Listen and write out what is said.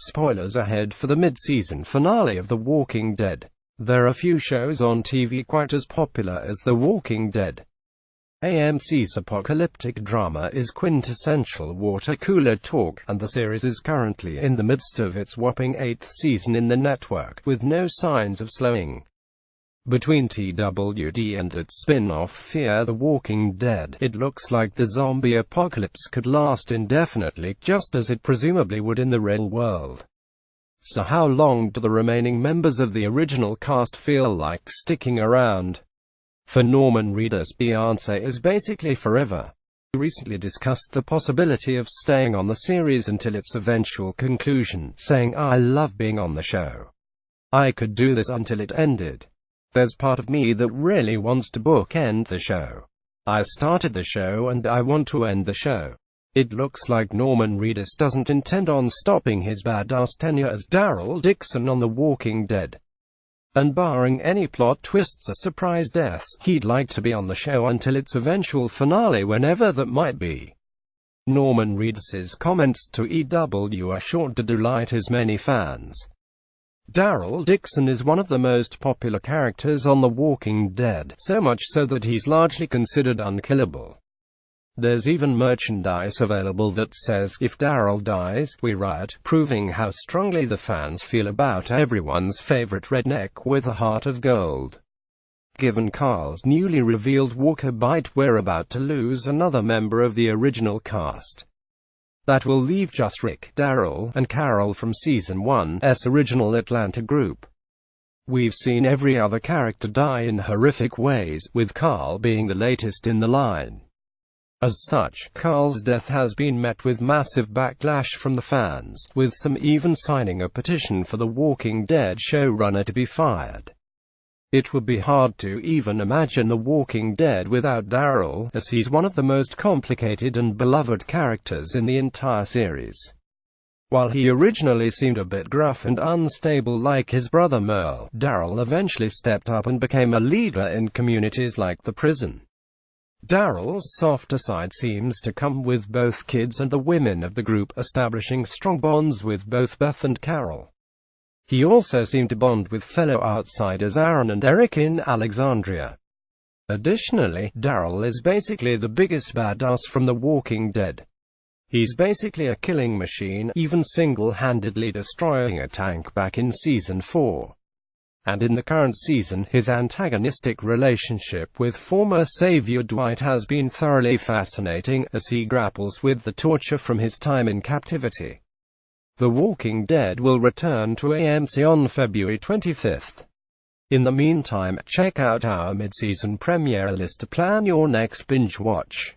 Spoilers ahead for the mid-season finale of The Walking Dead. There are few shows on TV quite as popular as The Walking Dead. AMC's apocalyptic drama is quintessential water cooler talk, and the series is currently in the midst of its whopping 8th season in the network, with no signs of slowing. Between TWD and its spin-off Fear the Walking Dead, it looks like the zombie apocalypse could last indefinitely, just as it presumably would in the real world. So how long do the remaining members of the original cast feel like sticking around? For Norman Reedus, the answer is basically forever. He recently discussed the possibility of staying on the series until its eventual conclusion, saying, "I love being on the show. I could do this until it ended. There's part of me that really wants to bookend the show. I started the show and I want to end the show." It looks like Norman Reedus doesn't intend on stopping his badass tenure as Daryl Dixon on The Walking Dead. And barring any plot twists or surprise deaths, he'd like to be on the show until its eventual finale, whenever that might be. Norman Reedus's comments to EW are sure to delight his many fans. Daryl Dixon is one of the most popular characters on The Walking Dead, so much so that he's largely considered unkillable. There's even merchandise available that says, "If Daryl dies, we riot," proving how strongly the fans feel about everyone's favorite redneck with a heart of gold. Given Carl's newly revealed Walker bite, we're about to lose another member of the original cast. That will leave just Rick, Daryl, and Carol from Season 1's original Atlanta group. We've seen every other character die in horrific ways, with Carl being the latest in the line. As such, Carl's death has been met with massive backlash from the fans, with some even signing a petition for The Walking Dead showrunner to be fired. It would be hard to even imagine The Walking Dead without Daryl, as he's one of the most complicated and beloved characters in the entire series. While he originally seemed a bit gruff and unstable like his brother Merle, Daryl eventually stepped up and became a leader in communities like the prison. Daryl's softer side seems to come with both kids and the women of the group, establishing strong bonds with both Beth and Carol. He also seemed to bond with fellow outsiders Aaron and Eric in Alexandria. Additionally, Daryl is basically the biggest badass from The Walking Dead. He's basically a killing machine, even single-handedly destroying a tank back in Season 4. And in the current season, his antagonistic relationship with former savior Dwight has been thoroughly fascinating, as he grapples with the torture from his time in captivity. The Walking Dead will return to AMC on February 25th. In the meantime, check out our mid-season premiere list to plan your next binge watch.